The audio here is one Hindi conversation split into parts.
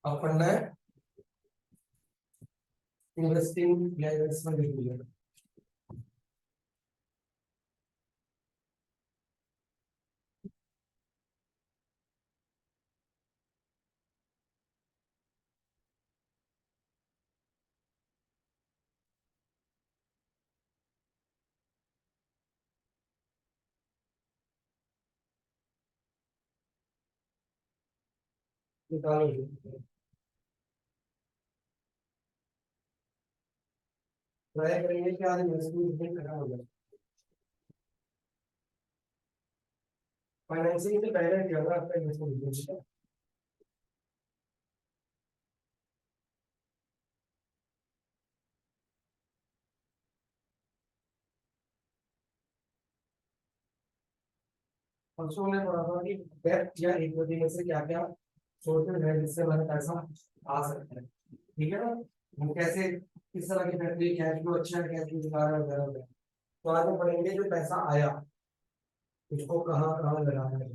अब पढ़ना है इन्वेस्टिंग या इन्वेस्टमेंट बिहेवियर। निकालो ट्राई करेंगे कि आज इन्वेस्टमेंट खत्म हो जाए। फाइनेंसिंग से पहले क्या होगा आपका इन्वेस्टमेंट। परसों ने पढ़ा था कि डेट या इक्विटी में से क्या क्या सोर्सेज है जिससे हमारे पैसा आ सकता है। ठीक है ना, हम कैसे किस तरह की फैक्ट्री कैश फ्लो अच्छा है, कैश फ्लो दिखा रहा है वगैरह वगैरह। तो आज हम पढ़ेंगे जो पैसा आया उसको कहाँ कहाँ लगाना है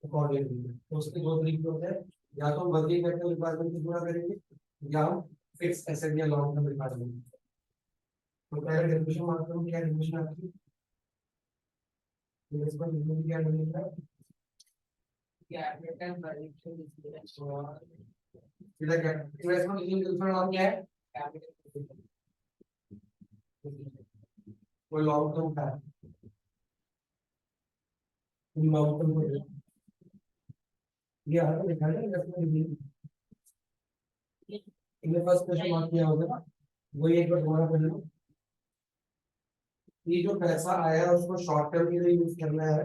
अकॉर्डिंगली। तो उसके दो तरीके होते हैं, या तो वर्किंग कैपिटल रिक्वायरमेंट से पूरा करेंगे या हम फिक्स एसेट या लॉन्ग टर्म रिक्वायरमेंट। तो पहले डेफिनेशन मानते हैं, क्या डेफिनेशन आपकी इन्वेस्टमेंट क्या है? कैपिटल वर्किंग इन्वेस्टमेंट की दूसरा नाम क्या है? कैपिटल। वो लॉन्ग टर्म का है, लॉन्ग टर्म को ये हर लिखा है इन्वेस्टमेंट। इनमें फर्स्ट क्वेश्चन मार्क किया होगा ना, वो एक बार दोबारा पढ़ लो। ये जो पैसा आया है उसको शॉर्ट टर्म के लिए यूज करना है,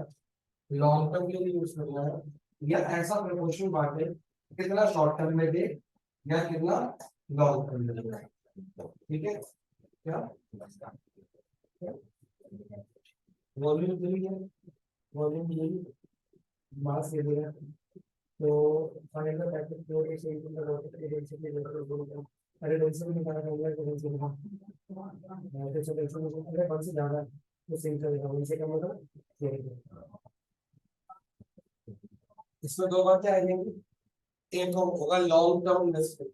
लॉन्ग टर्म के लिए यूज करना है, या ऐसा प्रपोर्शन बांटे कितना शॉर्ट टर्म में दे या कितना लॉन्ग टर्म में दे। ठीक है क्या? वॉल्यूम यही है, वॉल्यूम यही मास ये देगा। तो फाइनल पैकेट को एक सही का रोटेट डेंसिटी लेवल अरे डेंसिटी निकालना होगा तो डेंसिटी निकाल तो चलो इसमें अगर कौन से ज्यादा तो सही चलेगा उनसे कम होगा। इसमें दो बातें आ जाएंगी, एक होगा लॉन्ग टर्म इन्वेस्टमेंट।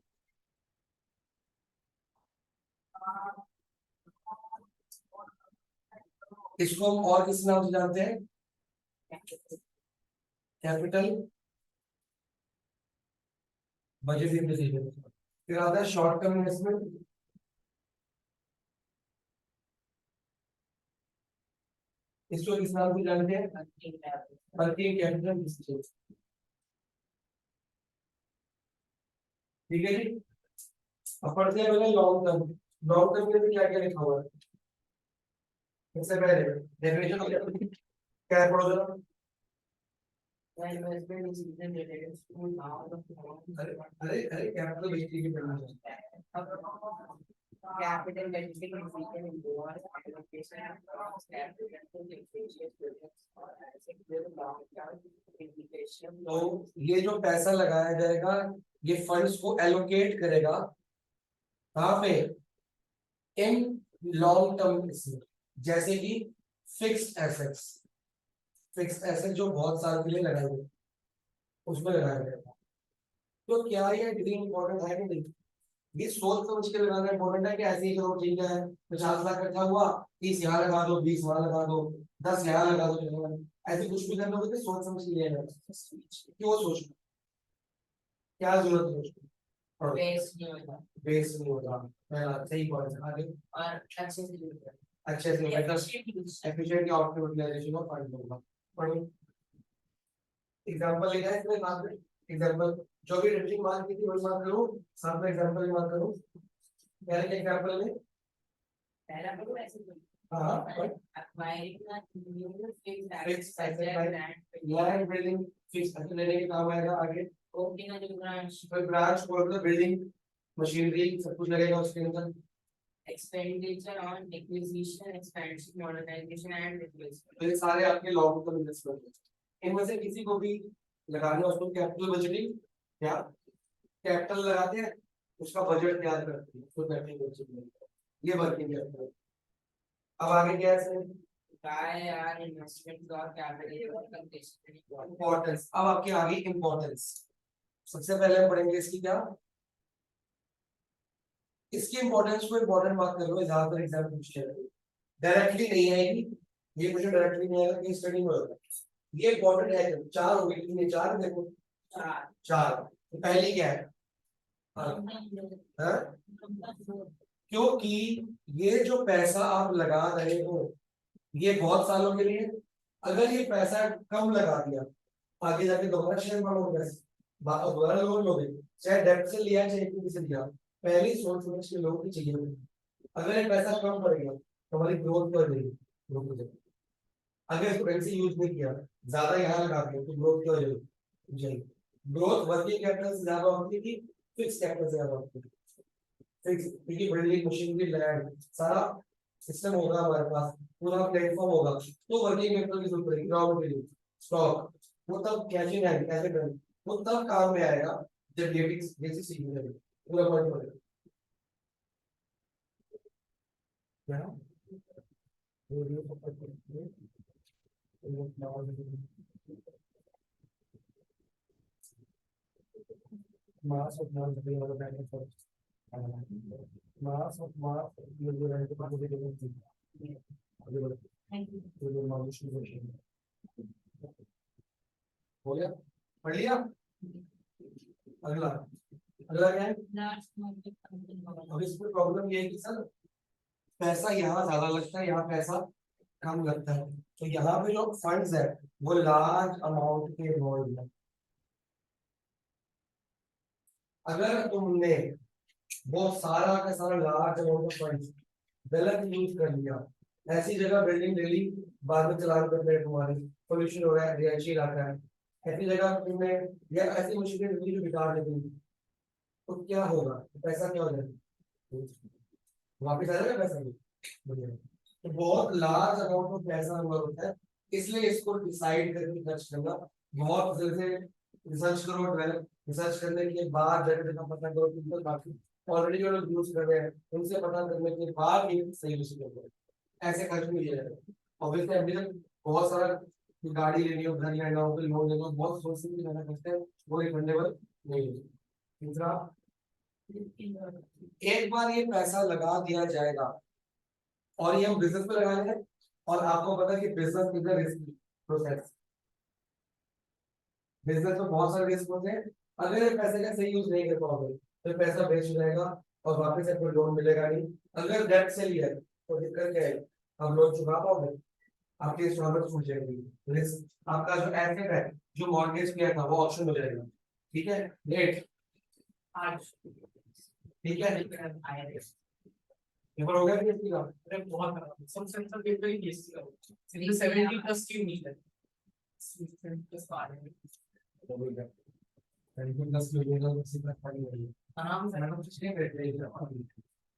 इसको हम और किस नाम से जानते हैं? Capital budget depreciation. फिर आता है शॉर्ट टर्म इन्वेस्टमेंट, इसको किस नाम से जानते हैं? Working capital depreciation. ठीक है जी। अब पढ़ते हैं पहले लॉन्ग टर्म। लॉन्ग टर्म में क्या क्या लिखा हुआ है? सबसे पहले डेफिनेशन क्या है, पढ़ो जरा। अरे अरे अरे कैपिटल बेसिस की पढ़ना है। Capital budgeting is equal in lower allocation of capital implication। तो ये जो पैसा लगाया जाएगा ये फंड्स को एलोकेट करेगा कहाँ पे? इन लॉन्ग टर्म, जैसे कि फिक्स्ड एसेट्स। फिक्स्ड एसेट जो बहुत साल के लिए लगाए गए उसमें लगाया जाएगा। तो क्या ये डिग्री इंपॉर्टेंट है कि नहीं? ये सोच समझ के लगाना इंपॉर्टेंट है कि ऐसे ही करो ठीक है 50 लाख रखा हुआ 30 यहाँ लगा दो 20 वहां लगा दो 10 यहाँ लगा दो चलेगा। ऐसे कुछ भी करना होगा तो सोच समझ के लिया जाए। क्यों सोचना, क्या जरूरत है उसको? बेस नहीं होता, बेस नहीं होता पहला सही पॉइंट है। आगे और अच्छे से efficient output utilisation of fund होगा। पढ़ो एग्जांपल लेना है इसमें बात में। एग्जांपल जो भी रेटिंग मार्क की थी वही मार्क करो, साथ में एग्जांपल भी मार्क करो। पहले के एग्जांपल में पहला करो ऐसे हां fix asset land building fix asset लेने के काम आएगा। आगे ओपनिंग ऑफ ब्रांच, कोई ब्रांच खोल दो, बिल्डिंग मशीनरी सब कुछ लगेगा उसके अंदर। Expenditure on acquisition expansion modernisation and replacement, तो ये सारे आपके लॉन्ग टर्म इन्वेस्टमेंट हैं। इनमें से किसी को भी लगाना उसको कैपिटल बजटिंग या कैपिटल लगाते हैं उसका बजट तैयार करते हैं तो कैपिटल बजटिंग ये वर्किंग कैपिटल। अब आगे क्या है? यार इन्वेस्टमेंट और कैपिटल इम्पोर्टेंस। अब आपके आगे इम्पोर्टेंस, सबसे पहले हम पढ़ेंगे इसकी क्या, इसकी इंपॉर्टेंस को इंपॉर्टेंट बात कर लो, ज्यादातर एग्जाम पूछते हैं, डायरेक्टली नहीं आएगी, ये मुझे डायरेक्टली नहीं आएगा, केस स्टडी में होगा, ये इंपॉर्टेंट है। चार हो गई, कितने चार देखो, चार चार। तो पहली क्या है, हाँ? क्योंकि ये जो पैसा आप लगा रहे हो ये बहुत सालों के लिए, अगर ये पैसा कम लगा दिया आगे जाके दोबारा शेयर मारोगे, दोबारा लोन लोगे, चाहे डेब्ट से लिया चाहे इक्विटी से लिया, पहले ही सोच समझ के लोगों की चाहिए। अगर ये पैसा कम पड़ेगा तो हमारी ग्रोथ बढ़ जाएगी, ग्रोथ हो जाएगी। अगर इसको ढंग से यूज नहीं किया, ज्यादा यहाँ लगा दिया तो ग्रोथ क्या हो जाएगी, ग्रोथ वर्किंग कैपिटल से ज्यादा होती थी, फिक्स कैपिटल से ज्यादा होती थी। फिक्स क्योंकि बिल्डिंग मशीनरी लैंड सारा सिस्टम होगा हमारे पास, पूरा प्लेटफॉर्म होगा, तो वर्किंग कैपिटल की जरूरत पड़ेगी, रॉ मटेरियल स्टॉक, वो तब कैशिंग है कैसे करें, वो तब काम में आएगा जब बेसिक सीखने लगे, पूरा पॉइंट पड़ेगा क्या, मास ऑफ मास वाला बैलेंस है, मास ऑफ मास ये जो है तो मुझे देखो आगे बढ़ो, ये जो मास क्वेश्चन हो गया, पढ़ लिया। अगला, अगला क्या है, अब इसमें प्रॉब्लम ये है कि सर पैसा यहाँ ज्यादा लगता है, यहाँ पैसा कम लगता है, तो यहाँ पे जो फंड्स है वो लार्ज अमाउंट के इन्वॉल्व है। अगर तुमने वो सारा का सारा लार्ज अमाउंट ऑफ फंड्स गलत यूज कर लिया, ऐसी जगह बिल्डिंग डेली बाद में चलान कर रहे हैं, तुम्हारी पोल्यूशन हो रहा है, रिहायशी इलाका है, ऐसी जगह तुमने या ऐसी मशीनें डेली जो बिकार देती, तो क्या होगा, पैसा क्या हो जाएगा, वापिस आ जाएगा पैसा नहीं, तो बहुत लार्ज अमाउंट ऑफ पैसा हमारा होता है, इसलिए इसको डिसाइड करके खर्च करना बहुत जैसे रिसर्च करो, डेवलप रिसर्च करने के बाद जगह जगह पता करो कि तो काफी ऑलरेडी जो लोग यूज कर रहे हैं उनसे पता करने के बाद ये सही यूज कर रहे हैं, ऐसे खर्च नहीं किया जाएगा। ऑब्वियसली अभी तक बहुत सारा गाड़ी लेनी हो, घर लेना हो, लोन लेना हो, बहुत सोच समझ के लेना पड़ता है, वो रिफंडेबल नहीं है। दूसरा, एक बार ये पैसा लगा दिया जाएगा और ये हम बिजनेस में लगाए हैं, और आपको पता है कि business is a risky process, business में बहुत सारे रिस्क होते हैं, अगर ये पैसे का सही यूज नहीं कर पाओगे तो पैसा वेस्ट हो जाएगा और वापस से कोई लोन मिलेगा नहीं। अगर डेट से लिया है तो दिक्कत क्या है, आप लोन चुका पाओगे, आपकी इंस्टॉलमेंट छूट जाएगी, रिस्क आपका जो एसेट है जो मॉर्गेज किया था वो ऑप्शन हो जाएगा, ठीक है लेट आज, ठीक है पेपर हो गया कि इसकी का, अरे बहुत खराब सब सेंसर पेपर ही केस का, सिंगल 70 प्लस की उम्मीद है, 70 प्लस आ रहे हैं, करीबन 10 मिलियन का किसी का खाली है, आराम से मैडम कुछ नहीं बैठ रही है,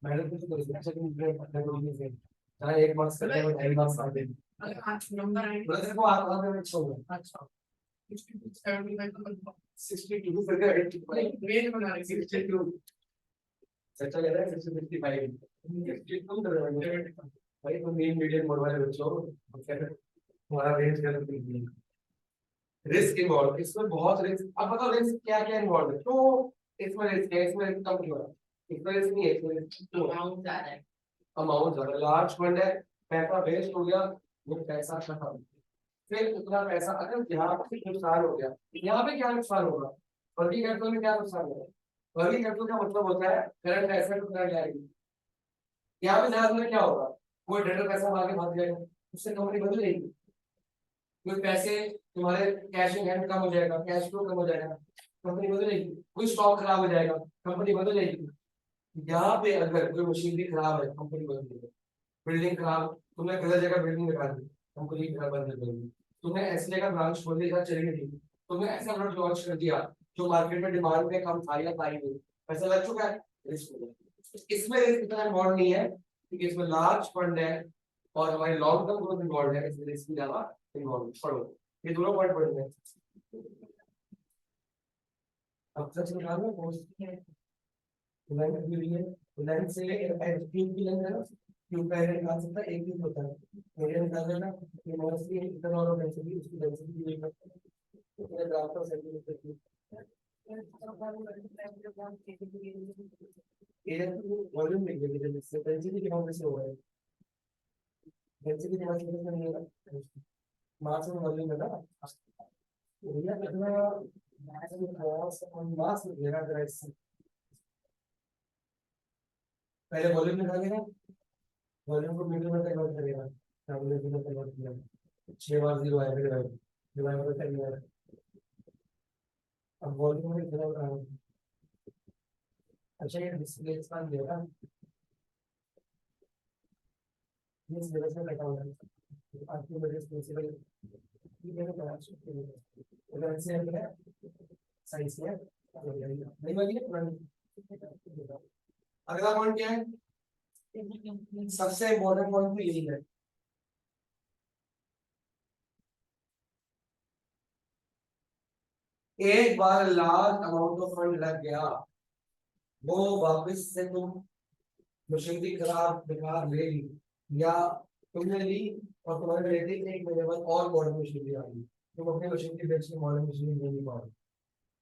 मैडम कुछ कर सकते हैं कि मुझे पता नहीं है, चाहे एक मार्क्स करते हैं ढाई मार्क्स आते हैं, अगर 8 नंबर आए तो देखो आप आगे में छोड़, अच्छा 65 62 फिर 85 मेन बना रहे 62, सच्चा कह रहा है 65 तुम कर रहे हो भाई, तुम मेन मीडियम मोड वाले बच्चों तुम्हारा रेंज कर दीजिए, रिस्क इन्वॉल्व इसमें बहुत रिस्क, अब बताओ रिस्क क्या क्या इन्वॉल्व है, तो इसमें रिस्क है, इसमें रिस्क कम क्यों है, इसमें रिस्क नहीं है, इसमें रिस्क अमाउंट ज्यादा है, अमाउंट ज्यादा, लार्ज फंड है, पैसा वेस्ट हो गया, वो पैसा खत्म, फिर उतना पैसा अगर यहाँ पे नुकसान हो गया, यहाँ पे क्या नुकसान होगा, वर्किंग कैपिटल में क्या नुकसान होगा, वर्किंग कैपिटल का मतलब होता है करंट एसेट उतना जाएगी, यहाँ पे ध्यान में क्या होगा, कोई डेटर पैसा मांगे भाग जाएगा, उससे कंपनी बदल जाएगी, कोई पैसे तुम्हारे कैश इन हैंड कम हो जाएगा, कैश फ्लो कम हो जाएगा, कंपनी बदलेगी, कोई स्टॉक खराब हो जाएगा, कंपनी बदलेगी, यहाँ पे अगर कोई मशीनरी खराब है कंपनी बदलेगी, बिल्डिंग खराब, तुमने गलत जगह बिल्डिंग लगा दी, कंपनी खराब बंद कर देगी, तुमने ऐसी जगह ब्रांच खोल दिया चलेगी नहीं, तुमने ऐसा प्रोडक्ट लॉन्च कर दिया जो मार्केट में डिमांड में कम था या था ही नहीं, पैसा लग चुका है, रिस्क हो गया, इसमें रिस्क इतना इन्वॉल्व नहीं है क्योंकि इसमें लार्ज फंड है और हमारी लॉन्ग टर्म ग्रोथ इन्वॉल्व है, इसमें रिस्क ज्यादा इन्वॉल्व पढ़ो, ये दोनों पॉइंट पढ़ने हैं। अब सच बता रहा हूँ पोस्ट की है, लेंथ भी है, लेंथ से एचपी की लेंथ है ना, क्यों पहले निकाल सकता है, एक ही होता है पहले निकाल देना कि मोस्टली इतना और डेंसिटी उसकी डेंसिटी भी करता है तो पूरे ग्राफ का सेंटीमीटर की एरिया वॉल्यूम लिख देंगे जिससे डेंसिटी की फॉर्म से होगा डेंसिटी की फॉर्म से नहीं होगा मास में वॉल्यूम है ना एरिया कितना मास घेरा करा इससे पहले वॉल्यूम निकालेगा वॉल्यूम को मीटर में कन्वर्ट करेगा मीटर में कन्वर्ट किया 6 बार 0 आएगा डिवाइड डिवाइड कर दिया अब वॉल्यूम में कितना रहा है अच्छा ये डिस्प्लेसमेंट देगा ये इस वजह से कटा हुआ है आपकी वजह से प्रिंसिपल ये देखो क्या है अगर ऐसे है साइंस है नहीं वाली है पुरानी अगला पॉइंट क्या है सबसे इम्पोर्टेंट पॉइंट तो यही है एक बार लार्ज अमाउंट ऑफ फंड लग गया वो वापस से तुम मशीनरी खराब बेकार ले ली या तुमने ली और तुम्हारे रिलेटिव एक महीने बाद और मॉडर्न मशीनरी आ गई तुम अपनी मशीनरी बेच के मॉडर्न मशीनरी ले नहीं पाओ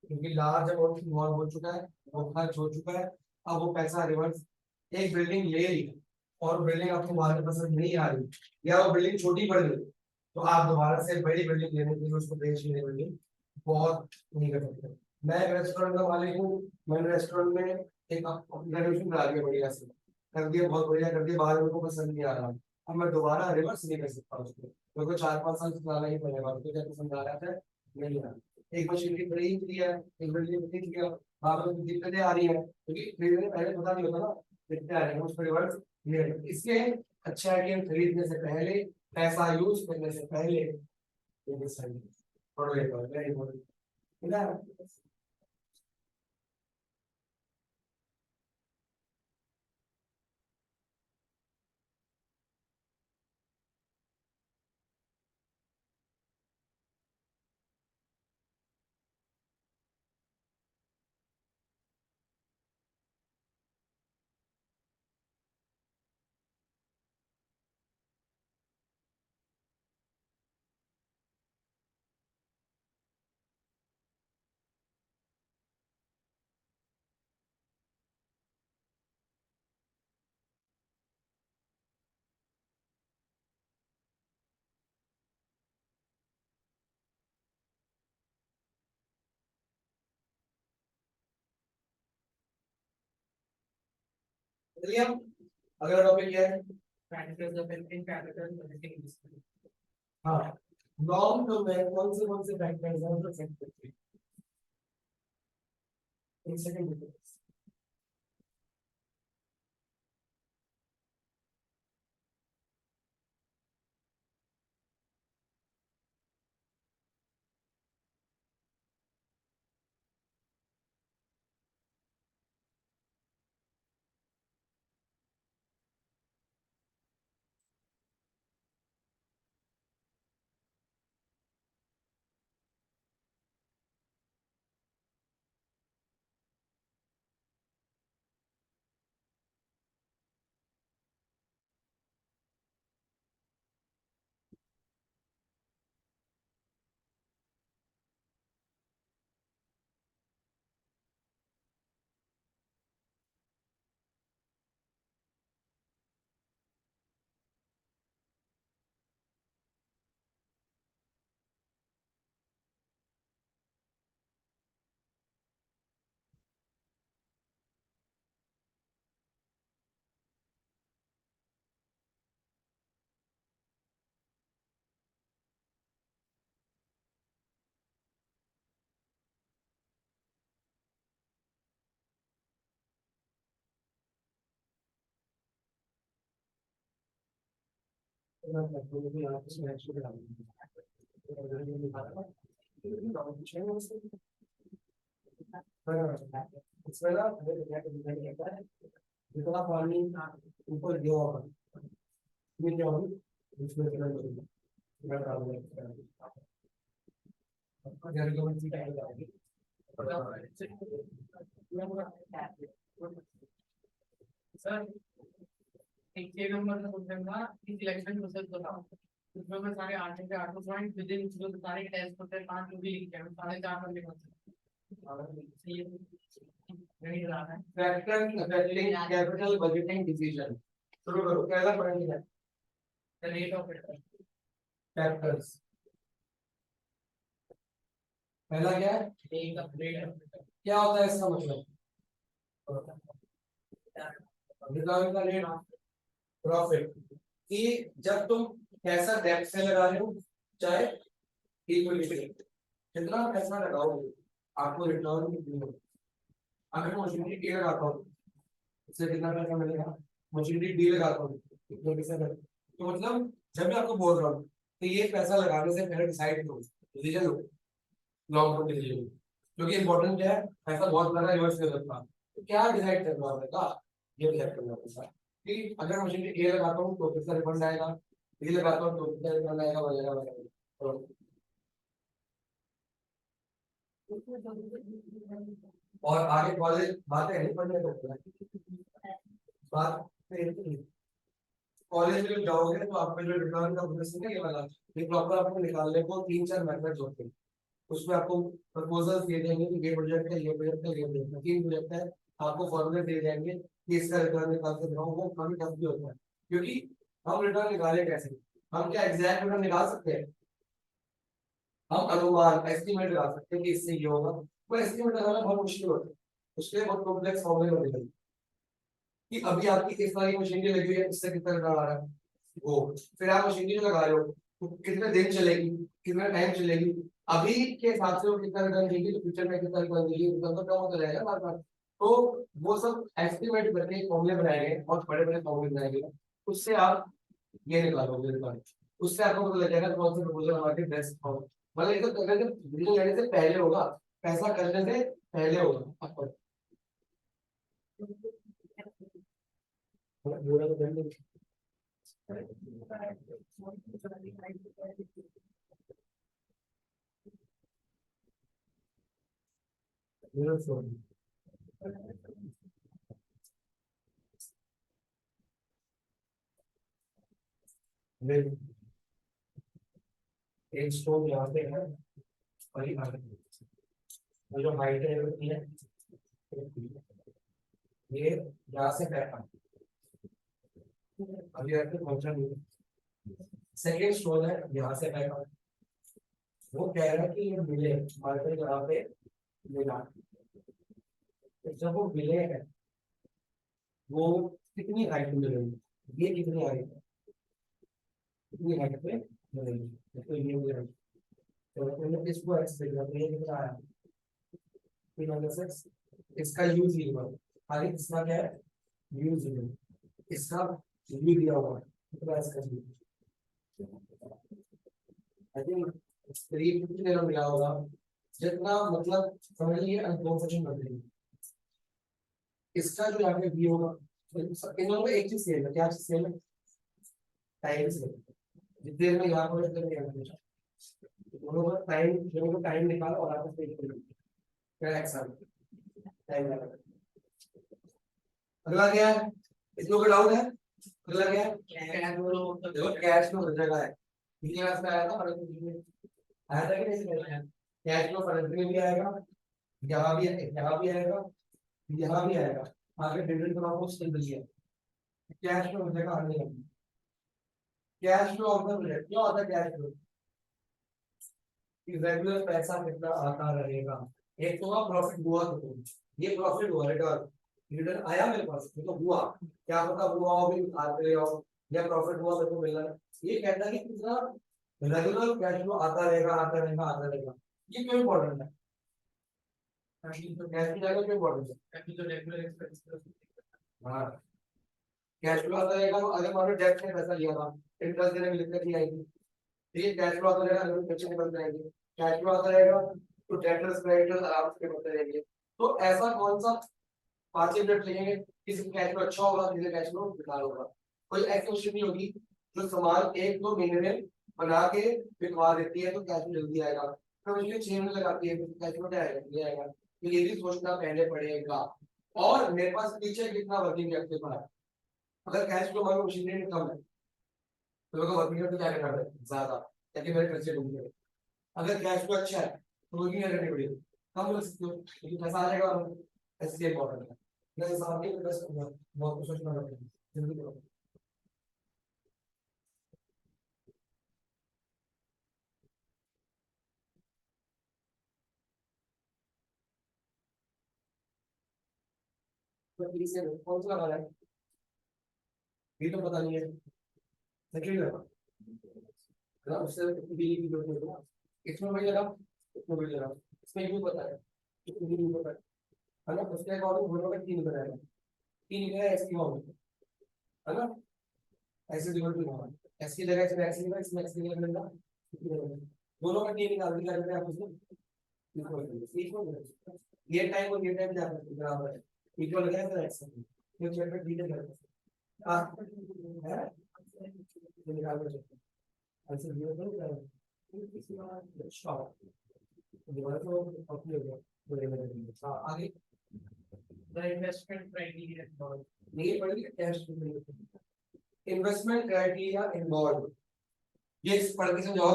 क्योंकि लार्ज अमाउंट इन्वॉल्व हो चुका है वो खर्च हो चुका है अब वो पैसा रिवर्स एक बिल्डिंग ले ली और बिल्डिंग आपको मार्केट पसंद नहीं आ रही या वो बिल्डिंग छोटी पड़ गई तो आप दोबारा से बड़ी बिल्डिंग लेने के लिए उसको बेच लेने के लिए बहुत नहीं कर सकते मैं एक रेस्टोरेंट का मालिक हूँ मैंने रेस्टोरेंट में एक रेनोवेशन करा दिया बढ़िया से कर दिया बहुत बढ़िया कर दिया बाहर उनको पसंद नहीं आ रहा अब मैं दोबारा रिवर्स नहीं कर सकता उसको क्योंकि 4-5 साल चलाना ही पड़ेगा उनको क्या पसंद आ रहा था नहीं आ रहा एक मशीन की खरीद लिया एक बिल्डिंग खरीद लिया वहां पर दिक्कतें आ रही है क्योंकि खरीदने पहले पता नहीं होता ना कितने आ रहे हैं उसको रिवर्स नहीं इसके अच्छा है कि हम खरीदने से पहले पैसा यूज करने से पहले ये डिसाइड करो ये वेरी इंपॉर्टेंट है ना चलिए अगला टॉपिक क्या है फैक्टर्स ऑफ इन फैक्टर्स हाँ लॉन्ग टर्म में कौन से फैक्टर्स हैं जो चेक करते हैं एक सेकंड इसमें ना जितना पानी ऊपर गया होगा ये क्या होगी इसमें इतना एक 6 नंबर का क्वेश्चन था कि सिलेक्शन प्रोसेस बताओ। उसमें मैं सारे 8 के 8 पॉइंट विद इन जो सारे टेस्ट होते हैं 5 जो भी लिख के 4.5 नंबर के नहीं रहा है factor affecting capital budgeting decision. शुरू करो, पहला पॉइंट है the rate of return. Factors. पहला क्या है? Rate of return. क्या होता है इसका मतलब? रिटर्न का रेट, प्रॉफिट। कि जब तुम पैसा डेब्ट से लगा रहे हो चाहे इक्विटी से, कितना पैसा लगाओगे आपको रिटर्न कितनी होगी। अगर मैं मशीनरी डी लगाता हूँ इससे कितना पैसा मिलेगा, मशीनरी डी लगाता हूँ कितना पैसा मिलेगा। तो मतलब जब मैं आपको बोल रहा हूँ तो ये पैसा लगाने से पहले डिसाइड करो, डिसीजन लो, लॉन्ग टर्म डिसीजन। क्योंकि इंपॉर्टेंट क्या है, पैसा बहुत ज्यादा रिवर्स कर सकता है। तो क्या डिसाइड करना होगा, ये डिसाइड करना होगा कि अगर मशीनरी ए लगाता हूँ तो कितना रिफंड आएगा, बी लगाता हूँ तो कितना रिफंड आएगा, वगैरह वगैरह। और आगे कॉलेज बातें नहीं पढ़ने को बात कॉलेज में जब जाओगे तो आपका जो रिटर्न का प्रोसेस है ये वाला, ये प्रॉपर आपको निकालने को 3-4 मेथड्स होते हैं। उसमें आपको प्रपोजल दिए जाएंगे कि ये प्रोजेक्ट है, ये प्रोजेक्ट है, ये प्रोजेक्ट है, 3 प्रोजेक्ट है। आपको फॉर्मूले दिए जाएंगे कि इसका रिटर्न निकाल के दिखाओ, वो काफी टफ भी होता है। क्योंकि हम रिटर्न निकाले कैसे, हम क्या एग्जैक्ट रिटर्न निकाल सकते हैं? हम अनुमान एस्टिमेट लगा सकते हैं कि इससे ये होगा। वो एस्टिमेट लगाना बहुत मुश्किल होता है, उसके लिए बहुत कॉम्प्लेक्स फॉर्मूले होते हैं कि अभी आपकी इस वाली मशीनरी लगी हुई है, इससे कितना रिटर्न आ रहा है वो। फिर आप मशीनरी लगा रहे हो तो कितने दिन चलेगी, कितना टाइम चलेगी, अभी के हिसाब से वो कितना रिटर्न देगी, तो फ्यूचर में कितना रिटर्न देगी, रिटर्न तो कम होता रहेगा बार बार। तो वो सब एस्टिमेट करके फॉर्मूले बनाए गए, बहुत बड़े बड़े फॉर्मूले बनाए गए। उससे आप ये निकालोगे रिटर्न, उससे आपको पता लग जाएगा कौन सा प्रपोजल हमारे बेस्ट होगा। मतलब ये तो अगर डिसीजन लेने से पहले होगा, पैसा करने से पहले होगा आपको। एक स्टोव यहाँ पे है और ये जो हाइट है होती है, ये यहाँ से पैसा अभी आपके फंक्शन। सेकेंड स्टोव है यहाँ से पैसा, वो कह रहा है कि ये मिले मार्केट यहाँ पे मिला। तो जब वो मिले हैं वो कितनी हाइट में मिलेगी, ये कितनी हाइट है, कितनी हाइट पे मिलेगी, तो ये मिलेगी। तो मैंने इसको एक्स देखा तो ये कितना आया, 306। इसका यूज ही हुआ, आगे इसका क्या है, यूज हुआ, इसका यू दिया हुआ है कितना इसका यूज। आई थिंक करीब कितनी देर में मिला होगा, जितना मतलब समझ लीजिए अनकॉन्फिडेंट कर देंगे। इसका जो यहाँ पे व्यू होगा, इन दोनों में एक चीज सेम है, क्या चीज सेम है, टाइम सेम। जितनी देर में यहाँ पर उतनी देर में यहाँ पर। दोनों को टाइम निकालो और आपस में इक्वल करो, क्या एक्शन टाइम लगा। अगला क्या है, इसमें कोई डाउट है? अगला क्या है, देखो कैश में हर जगह है, पिछली क्लास में आया था और आया था कि नहीं, कैश में फरवरी में भी आएगा, यहाँ भी आएगा, यहाँ भी आएगा। आगे डिविडेंड का आपको सिंपल है, कैश में हर जगह आने लगी। कैश में ऑर्डर मिले, क्या होता है कैश में, रेगुलर पैसा कितना आता रहेगा। एक तो प्रॉफिट हुआ, तो ये प्रॉफिट हुआ, रिटर्न रिटर्न आया मेरे पास, ये तो हुआ, क्या पता हुआ हो भी आते हो या प्रॉफिट हुआ मेरे को मिल रहा है। ये कहता है कि कितना रेगुलर कैश फ्लो आता रहेगा, आता रहेगा, आता रहेगा। ये क्यों इंपॉर्टेंट है, तो कैश की जगह क्यों इंपॉर्टेंट है, तो रेगुलर एक्सपेंस। हाँ, कैश फ्लो आता रहेगा, तो अगर मान लो डेब्ट में पैसा लिया था, इंटरेस्ट देने में दिक्कत नहीं आएगी। ठीक है, कैश फ्लो आता रहेगा, लोन बच्चे निकल जाएंगे, कैश फ्लो आता रहेगा तो डेब्टर्स क्रेडिटर्स आराम से बनते रहेंगे। तो ऐसा कौन सा 5 मिनट लगेंगे, किसी का कैश फ्लो अच्छा होगा, किसी का कैश फ्लो बेकार होगा। कोई ऐसी मशीन नहीं होगी जो सामान 1-2 महीने में बना के बिकवा देती है तो कैश फ्लो जल्दी आएगा, तो मशीन 6 महीने लगाती है तो कैश फ्लो क्या आएगा, नहीं आएगा। तो ये भी सोचना पहले पड़ेगा। और मेरे पास पीछे कितना वर्किंग कैपिटल पड़ा है, अगर कैश फ्लो मान लो मशीनरी में कम है तो लोगों को वर्किंग कैपिटल क्या करना पड़ेगा ज्यादा, ताकि मेरे खर्चे कम हो। अगर कैश फ्लो अच्छा है तो वर्किंग कैपिटल करनी पड़ेगी कम कर सकते हो, क्योंकि पैसा आ जाएगा और ऐसे इंपॉर्टेंट है। मैं हिसाब नहीं बस बहुत कुछ सोचना पड़ता है जल्दी करो। तो प्लीज से कौन सा लगा है ये तो पता नहीं है, सेकंड है ना, उससे भी की जरूरत नहीं है। इसमें वही लगा, इसमें वही लगा, इसमें भी पता है, इसमें भी पता है ना, उसके अकॉर्डिंग दोनों का तीन बनाया, तीन है इसकी अमाउंट, है ना, ऐसे जरूरत नहीं होगा, एस की जगह इसमें एक्स लिखा, इसमें एक्स लिखा मिलेगा, दोनों का टी निकाल दिया करते हैं आप उसमें ये टाइम और ये टाइम बराबर है, इक्वल हो जाएगा एक्स ये चैप्टर डी में करते हैं है ये निकाल कर सकते हैं आंसर दिया तो शॉर्ट दोबारा तो कॉपी हो गया हां आगे The investment criteria involved. ये पढ़िए कैश इन्वेस्टमेंट क्राइटेरिया इन्वॉल्व, ये पढ़ के समझाओ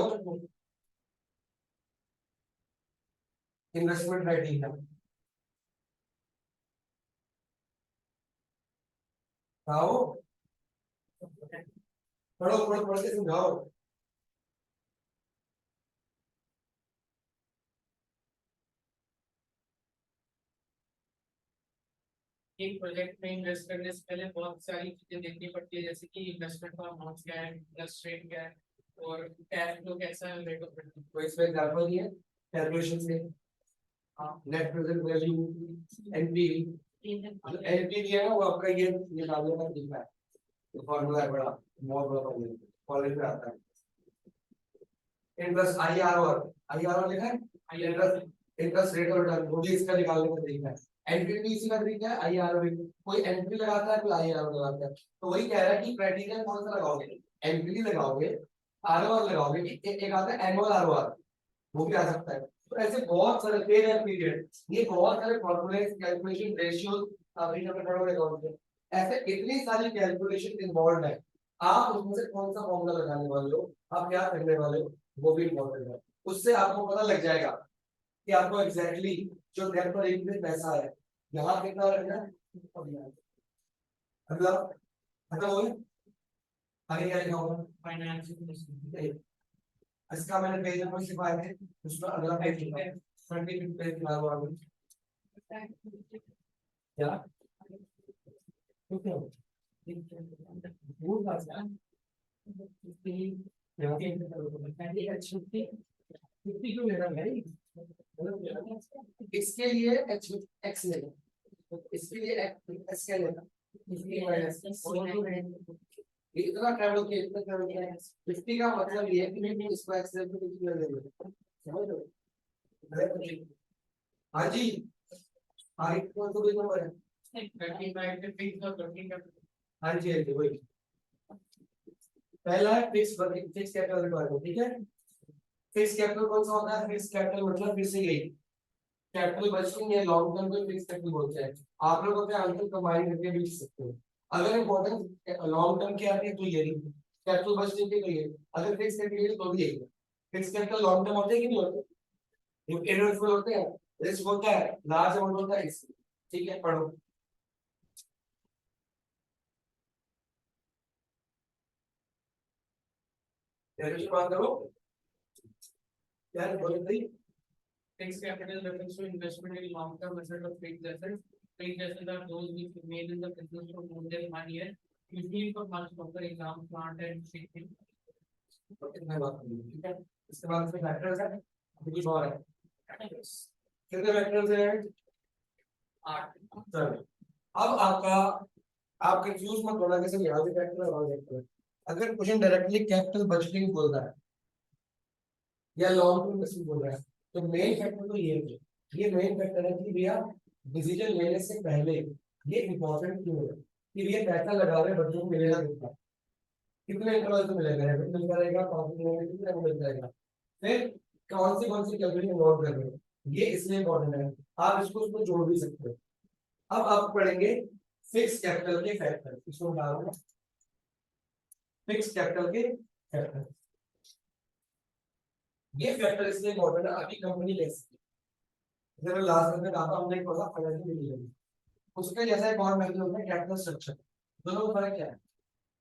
इन्वेस्टमेंट क्राइटेरिया आओ पढ़ो पढ़ो पढ़ के समझाओ। एक प्रोजेक्ट में इन्वेस्ट करने से पहले बहुत सारी चीजें देखनी पड़ती है, जैसे कि इन्वेस्टमेंट का अमाउंट क्या है, इंटरेस्ट रेट क्या है, और कैश फ्लो कैसा है, रेट ऑफ रिटर्न। तो इसमें एग्जांपल दिए कैलकुलेशन से net present value NPV, NPV है ना वो आपका ये निकालने का तरीका है, तो फार्मूला है बड़ा बहुत बड़ा फार्मूला कॉलेज में आता है। इंटरेस्ट आईआरआर, आईआरआर लिखा है, interest interest rate of return वो भी इसका निकालने का तरीका है। एनपीवी इसी का तरीका है, आईआरआर कोई एनपी लगाता है कोई आईआरआर लगाता है, तो वही कह रहा है कि क्राइटेरिया कौन सा लगाओगे, एनपी लगाओगे आरओआर लगाओगे, एक आता है एनुअल आरओआर वो भी आ सकता है। तो ऐसे बहुत सारे पेड एंड पीरियड, ये बहुत सारे फॉर्मूले कैलकुलेशन रेशियोज अभी तक पढ़ोगे अकाउंट में, ऐसे इतनी सारी कैलकुलेशन इन्वॉल्व है, आप उसमें से कौन सा फॉर्मूला लगाने वाले हो, आप क्या करने वाले हो वो भी इम्पोर्टेंट है। उससे आपको पता लग जाएगा कि आपको एग्जैक्टली जो घर पर एक दिन पैसा है यहाँ कितना रखना है, अगला खत्म हो गया, आगे क्या लिखा होगा फाइनेंशियल। इसका मैंने पेज नंबर सिखाया है, उसका अगला पेज लिखा है 25 पेज लिखा हुआ है क्या ठीक है वो बात है यहाँ पे 50 क्यों ले रहा है, इसके लिए एच एक्स लेना, इसके लिए एक्स क्या लेना, इसके लिए माइनस ये इतना ट्रैवल किया इतना ट्रैवल किया 50 का मतलब ये है कि मैं इसको एक्स ले तो कितना ले लूंगा, समझ लो हाँ जी हाइट कौन सा कोई नंबर है 35 पे फिक्स और 13 का। हाँ जी हाँ जी वही पहला है फिक्स कैपिटल रिक्वायरमेंट, ठीक है। फिक्स कैपिटल कौन सा होता है, फिक्स कैपिटल मतलब फिर से यही कैपिटल बजटिंग या लॉन्ग टर्म को फिक्स कैपिटल बोलते हैं, आप लोग अपने आंसर कंबाइन करके भी लिख सकते हो। अगर इम्पोर्टेंट लॉन्ग टर्म की आती है तो यही कैपिटल बजटिंग के लिए, अगर फिक्स कैपिटल तो भी यही फिक्स कैपिटल लॉन्ग टर्म होते हैं कि नहीं होते, इररिवर्सिबल होते हैं, रिस्क होता है, लार्ज अमाउंट होता है, ठीक है पढ़ो बात करो यार बोलो भाई। Fixed capital refers to investment in long-term asset or fixed assets. Fixed assets are those which remain in the business for more than 1 year, usually for months, for example, plant and machinery. कितने बात करेंगे, ठीक है। इसके बाद इसमें फैक्टर्स है, कुछ और है, कितने फैक्टर्स हैं 8। चलो अब आपका आप कंफ्यूज मत होना कि सर यहाँ से फैक्टर और फैक्टर, अगर क्वेश्चन डायरेक्टली कैपिटल बजटिंग बोल रहा है या लॉन्ग टर्म इन्वेस्टमेंट बोल रहा है तो मेन फैक्टर तो ये मेन फैक्टर है कि भैया डिसीजन लेने से पहले ये इंपॉर्टेंट क्यों है कि भैया पैसा लगा रहे बच्चों को मिलेगा कितना, कितने इंटरवल से मिलेगा, रेपिड मिलता रहेगा, प्रॉफिट मिलेगा, कितना मिल जाएगा, फिर कौन सी कैलकुलेशन नोट कर रहे हो, ये इसलिए इंपॉर्टेंट है, आप इसको उसको जोड़ भी सकते हो। अब आप पढ़ेंगे फिक्स कैपिटल के फैक्टर, इसको डालना फिक्स कैपिटल के फैक्टर। ये फैक्टर इसलिए इंपॉर्टेंट है, अभी कंपनी कैसी जब लास्ट में कहा था हमने एक पढ़ा फाइनेंशियल इंजीनियरिंग, उसके जैसा एक और मेथड होता है कैपिटल स्ट्रक्चर। दोनों में फर्क क्या है?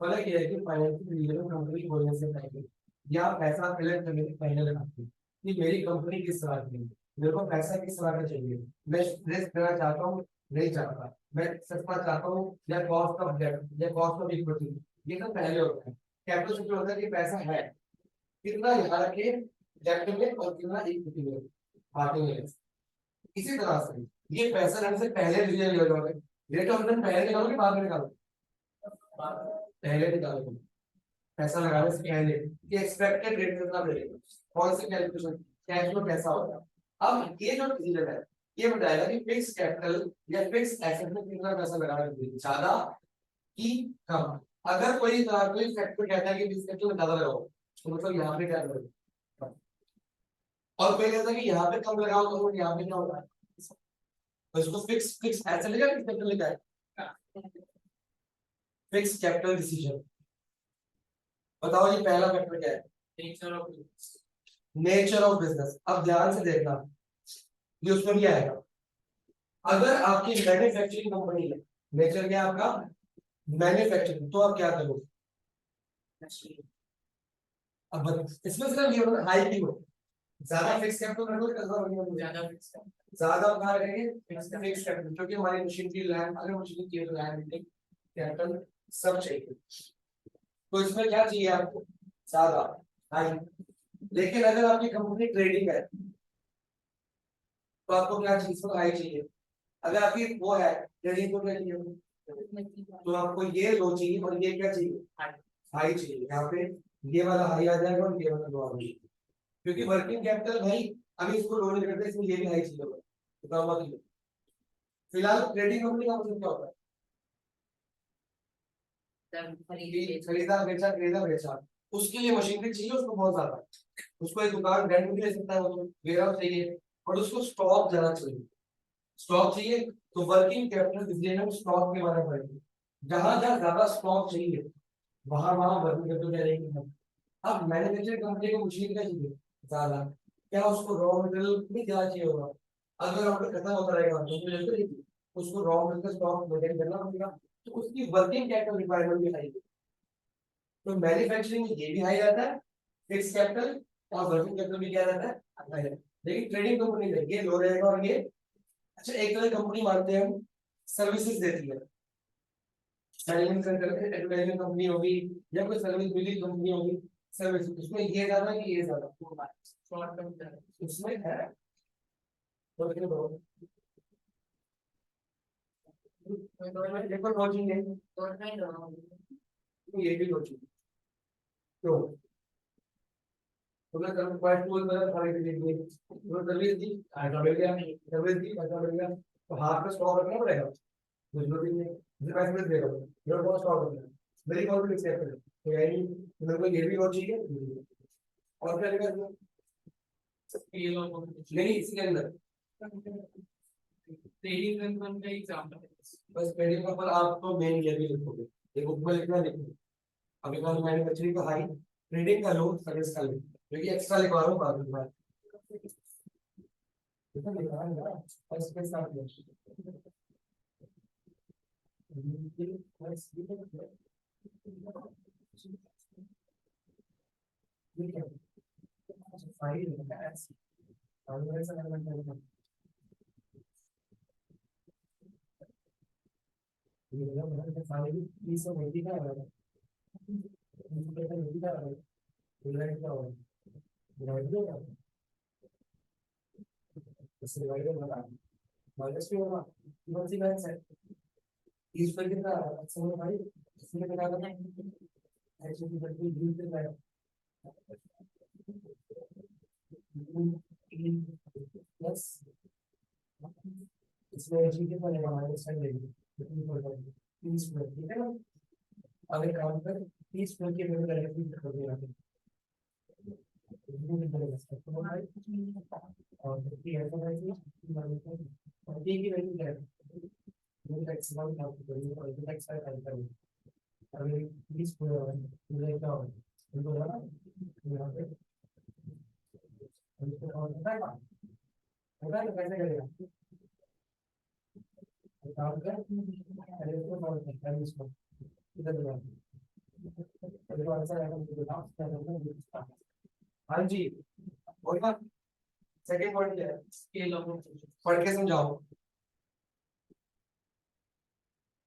फर्क ये है कि फाइनेंशियल इंजीनियरिंग कंपनी खोलने से पहले या पैसा कलेक्ट करने से पहले लगाते हैं कि मेरी कंपनी किस तरह की है, मेरे को पैसा किस तरह का चाहिए, मैं रिस्क लेना चाहता हूँ नहीं चाहता, मैं सस्ता चाहता हूँ या कॉस्ट ऑफ डेट या कॉस्ट ऑफ इक्विटी, ये सब पहले होता है। कैपिटल स्ट्रक्चर होता है कि पैसा है कितना यहाँ रखे डेट में और कितना इक्विटी में पार्टी में। इसी तरह से ये पैसा लेने से पहले डिसीजन ले लो, रेट ऑफ रिटर्न पहले निकालोगे बाद में निकालो, पहले निकालोगे पैसा लगाने से पहले कि एक्सपेक्टेड रेट कितना मिलेगा, कौन सी कैलकुलेशन कैश फ्लो कैसा होगा। अब ये जो डिसीजन है ये बताएगा कि फिक्स कैपिटल या फिक्स एसेट में कितना पैसा लगाना चाहिए, ज्यादा कि कम। अगर कोई फैक्टर कहता है कि फिक्स कैपिटल में ज्यादा लगाओ तो मतलब यहाँ पे क्या करोगे, और कोई कहता है कि यहाँ पे कम लगाओ तो यहाँ पे क्या होगा, तो इसको फिक्स फिक्स एसेट लिखा है, फिक्स कैपिटल लिखा है, फिक्स कैपिटल डिसीजन। बताओ ये पहला फैक्टर क्या है, nature of nature of business. अब ध्यान से देखना ये उसमें भी आएगा। अगर आपकी मैन्युफैक्चरिंग कंपनी है, नेचर क्या है आपका मैन्युफैक्चरिंग, तो आप क्या करोगे, अब इसमें सिर्फ ये होगा हाई क्यों, ज्यादा फिक्स कैपिटल रखोगे ज्यादा फिक्स ज्यादा कहाँ रखेंगे फिक्स कैपिटल, क्योंकि हमारी मशीन की लैंड अगर मशीन की लैंड कैपिटल सब चाहिए, तो इसमें क्या चाहिए आपको ज्यादा हाई। लेकिन अगर आपकी कंपनी ट्रेडिंग है तो आपको क्या चीज हाई चाहिए, अगर आपकी वो है ट्रेडिंग को क्या चाहिए, तो आपको ये लो चाहिए और ये क्या चाहिए हाई चाहिए। यहाँ पे ये वाला हाई आ जाएगा और ये वाला लो आ जाएगा, क्योंकि वर्किंग कैपिटल भाई अभी इसको लो नहीं करते, इसमें ये भी हाई चाहिए होगा। बताओ फिलहाल ट्रेडिंग कंपनी का मतलब क्या होता है, खरीदा बेचा, उसके लिए मशीनरी चाहिए उसको बहुत ज्यादा, उसको एक दुकान रेंट भी ले सकता है, वो वेयर चाहिए और उसको स्टॉक ज्यादा चाहिए, स्टॉक चाहिए तो वर्किंग कैपिटल इसलिए हम स्टॉक के बारे में पढ़ेंगे। जहां जहां ज्यादा स्टॉक चाहिए वहां वहां वर्किंग कैपिटल क्या रहेगी। अब मैन्युफैक्चरिंग कंपनी को मशीन का चाहिए ज्यादा, क्या उसको रॉ मटेरियल भी ज्यादा चाहिए होगा, अगर रॉ मटेरियल खत्म होता रहेगा तो उसको रॉ मटेरियल का स्टॉक मेंटेन करना पड़ेगा, तो उसकी वर्किंग कैपिटल रिक्वायरमेंट भी हाई। तो मैन्युफैक्चरिंग में ये भी हाई रहता है फिक्स कैपिटल, और वर्किंग कैपिटल भी क्या रहता है हाई रहता है। लेकिन ट्रेडिंग कंपनी में ये लो रहेगा और ये अच्छा। एक तरह कंपनी मानते हैं हम सर्विसेज देती है, एडवर्टाइजमेंट कंपनी होगी या कोई सर्विस बिलिंग कंपनी होगी, सर्विस उसमें ये ज्यादा कि ये ज्यादा शॉर्ट टर्म उसमें है, तो फिर देखो लॉजिक है तो ये भी लॉजिक तो तुमने कल क्वाइट टूल में सारी चीजें दी, तो सर्विस दी आइटम मिल गया, सर्विस दी आइटम मिल गया, तो हाथ में स्टॉक रखना पड़ेगा, जरूरत नहीं है मुझे पैसे मत देगा, मेरे को स्टॉक रखना है, मेरी कॉन्फिडेंस है तो यानी मेरे को ये भी लॉजिक है और क्या लिखा ये लोग नहीं इसी के अंदर ट्रेडिंग कंपनी का एग्जांपल बस ट्रेडिंग का पर आप तो मेन ये भी लिखोगे, ये बुक में लिखना लिखो। अभी बार मैन्युफैक्चरिंग का हाई, ट्रेडिंग का लो, सर्विस का लो, क्योंकि एक्स्ट्रा लिखवा रहा हूँ बाद में इतना लिखा है ना और इसके साथ माइनस भी होगा कौन सी बैलेंस है, 30 पर कितना अच्छा है भाई, इसमें कितना करना है एक्चुअली बल्कि 20 पे है प्लस इसमें जी कितना लेगा माइनस साइन लेगी कितनी पर 30 पर, ठीक है ना। अगर काम कर 30 पर के मेरे डायरेक्टली कर देगा और 50 ऐसा है कि और की वैल्यू क्या है x वन प्राप्त करेंगे और इधर x फाइव प्राप्त करेंगे। अभी प्लीज पूरे क्या होगा इनको ना यहाँ पे इसको और बताएगा होगा तो कैसे करेगा काम कर अरे इसको और करता है इसको इधर लगा देखो आंसर आएगा मुझे बताओ क्या करना है। हाँ जी होगा सेकंड पॉइंट क्या है स्केल ऑफ पढ़ के समझाओ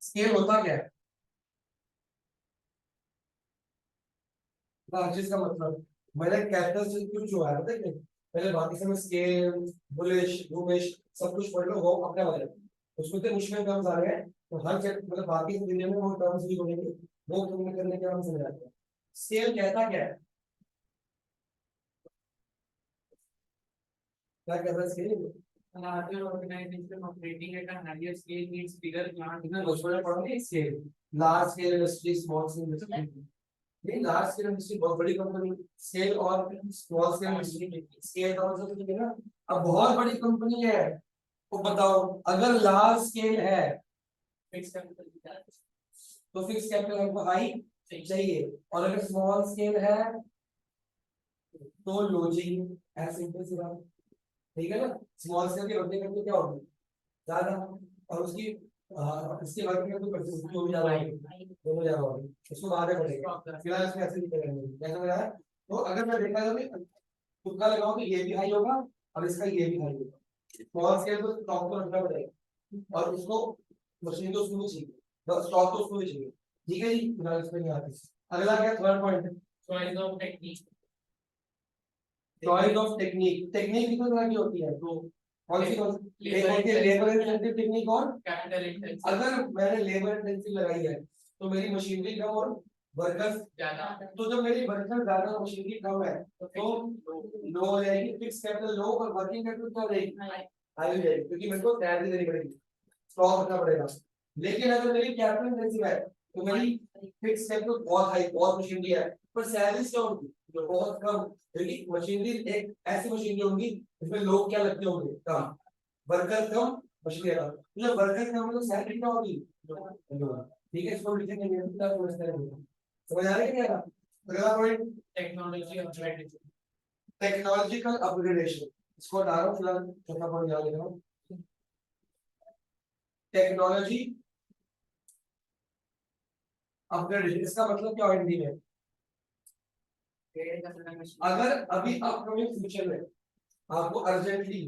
स्केल होता क्या है चीज का मतलब मैंने कैपिटल से कुछ जो है देखिए पहले बाकी समय स्केल बुलिश रूमिश सब कुछ पढ़ लो वो अपने वाले उसमें तो मुश्किल टर्म्स आ रहे हैं तो हर चैप्टर मतलब बाकी दुनिया में वो टर्म्स भी बनेंगे वो तुमने करने के हम समझाते हैं स्केल कहता क्या है क्या कहता है scale larger organization operating at a higher scale needs bigger plant इतना बचपन में पढ़ोगे scale large scale industry small scale industry नहीं लार्ज स्केल इंडस्ट्री बहुत बड़ी कंपनी स्केल और स्मॉल स्केल इंडस्ट्री स्केल का मतलब तो ना अब बहुत बड़ी कंपनी है तो बताओ अगर लार्ज स्केल है fixed capital तो फिक्स कैपिटल हमको हाई चाहिए और अगर स्मॉल स्केल है तो लो चाहिए ऐसे सिंपल सी बात ठीक है ना स्मॉल स्केल के होते करते क्या होगी ज्यादा और उसकी इसके वर्क में तो उसकी हो ज्यादा होगी दोनों ज्यादा होगी उसको आगे बढ़ेगा फिलहाल इसमें ऐसे नहीं करेंगे जैसा मेरा है तो अगर मैं देखा जाए तुक्का लगाऊं तो ये भी हाई होगा और इसका ये भी हाई होगा स्मॉल स्केल को टॉप को रखना पड़ेगा और उसको मशीन तो उसको भी चाहिए बस स्टॉक तो उसको भी चाहिए ठीक है जी फिलहाल इसमें नहीं आती अगला क्या थर्ड पॉइंट है choice of technique choice of technique technique कितने तरह की होती है तो कौन सी एक होती है लेबर इंटेंसिव टेक्निक और capital intensive अगर मैंने लेबर इंटेंसिव लगाई है तो मेरी मशीनरी कम और वर्कर्स ज्यादा तो जब मेरी वर्कर ज्यादा मशीनरी कम है तो लो हो जाएगी फिक्स कैपिटल लो और वर्किंग कैपिटल क्या रहेगी हाई हो जाएगी क्योंकि मेरे को सैलरी देनी पड़ेगी स्टॉक रखना पड़ेगा लेकिन अगर मेरी कैपिटल इंटेंसिव है तो मेरी फिक्स कैपिटल बहुत हाई बहुत मशीनरी है पर सैलरी क्या होगी जो बहुत कम क्योंकि मशीनरी एक ऐसी मशीनरी होगी जिसमें लोग क्या लगते होंगे कम वर्कर कम मशीनरी कम तो जब वर्कर कम है तो सैलरी क्या होगी ठीक है इसको लिखेंगे समझ आ रहा है क्या अगला point technology upgradation technological upgradation इसको हटा रहा हूँ फिलहाल चौथा पॉइंट याद रखना टेक्नोलॉजी अपग्रेडेशन इसका मतलब क्या है हिंदी में अगर अभी अपकमिंग फ्यूचर में आपको अर्जेंटली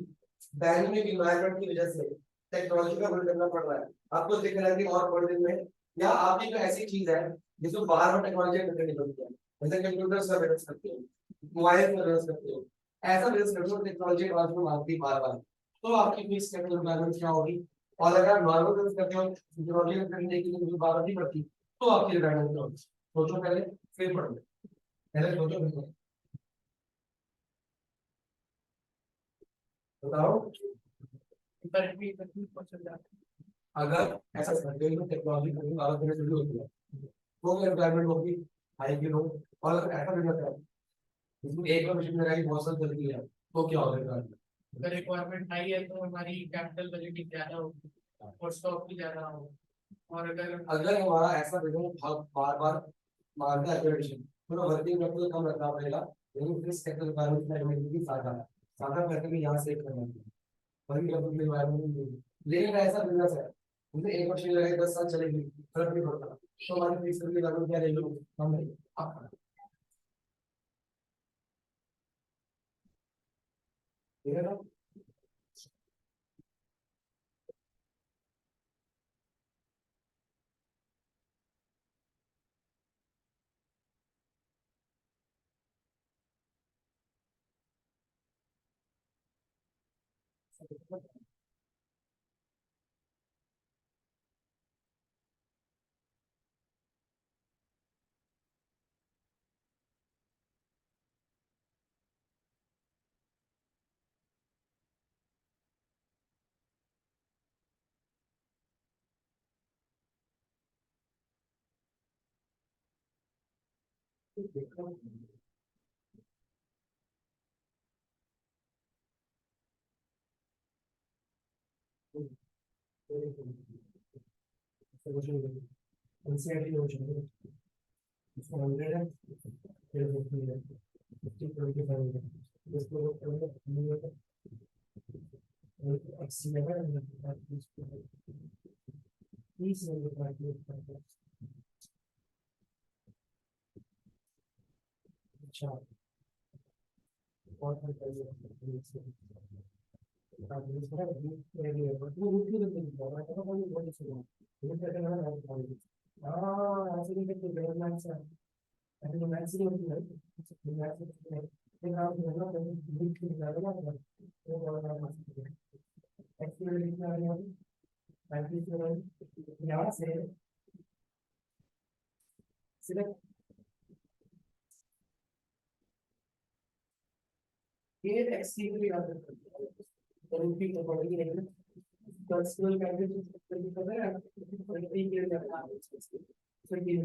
डायनेमिक एनवायरनमेंट की वजह से टेक्नोलॉजी का बदल करना पड़ रहा है आपको दिख रहा है कि और बड़े दिन में या आपकी कोई ऐसी चीज है जिसको बार बार टेक्नोलॉजी अपडेट निकलती है जैसे कंप्यूटर से बिजनेस करते हो मोबाइल से बिजनेस करते हो ऐसा बिजनेस करते हो टेक्नोलॉजी एडवांसमेंट आती है बार बार तो आपकी फिक्स कैपिटल रिक्वायरमेंट क्या होगी और अगर आप नॉर्मल बिजनेस करते हो टेक्नोलॉजी करने के लिए बार बार नहीं पड़ती तो आपकी रिक्वायरमेंट क्या होगी सोचो पहले फिर पढ़ो पहले सोचो फिर बताओ अगर ऐसा सर्वे में टेक्नोलॉजी करने वाला करने शुरू होती है तो क्या रिक्वायरमेंट होगी हाई की लो और अगर ऐसा बिजनेस है जिसमें एक बार मशीन लगाई बहुत सारी चलती है तो क्या होगा रिक्वायरमेंट अगर रिक्वायरमेंट हाई है तो हमारी कैपिटल बजटिंग ज्यादा होगी और स्टॉक भी ज्यादा होगा और अगर अगर हमारा ऐसा बिजनेस बार बार मारता है एक्विजिशन तो वर्किंग कैपिटल कम रखना पड़ेगा लेकिन फिक्स कैपिटल रिक्वायरमेंट में की साधा करके भी यहाँ सेव करना है वर्किंग कैपिटल रिक्वायरमेंट में लेकिन ऐसा बिजनेस है उन्हें एक मशीन लगाई 10 साल चलेगी फर्क नहीं पड़ता तो हमारी फीस की लागत क्या रहेगी कम रहेगी ठीक है ना एनसीईआरटी क्वेश्चन है, इसमें 100 है, फिर 50 है, 50 25 है, इसको एक्सी है, 30 है, अच्छा और हाँ ऐसे नहीं करते गलत मैच है, ऐसे तो मैच नहीं होती है, मैच है फिर आप जो है ना लीग के निकालो ना वो बड़ा मैच है, एक्चुअली लिखना है यहाँ प्रैक्टिस में यहाँ से सिर्फ ये एक्सटी के लिए याद रखना है, तो उनकी तो बड़ी है, पर्सनल कैंडिडेट कर रहे हैं, तो ये के लिए करना है, फिर ये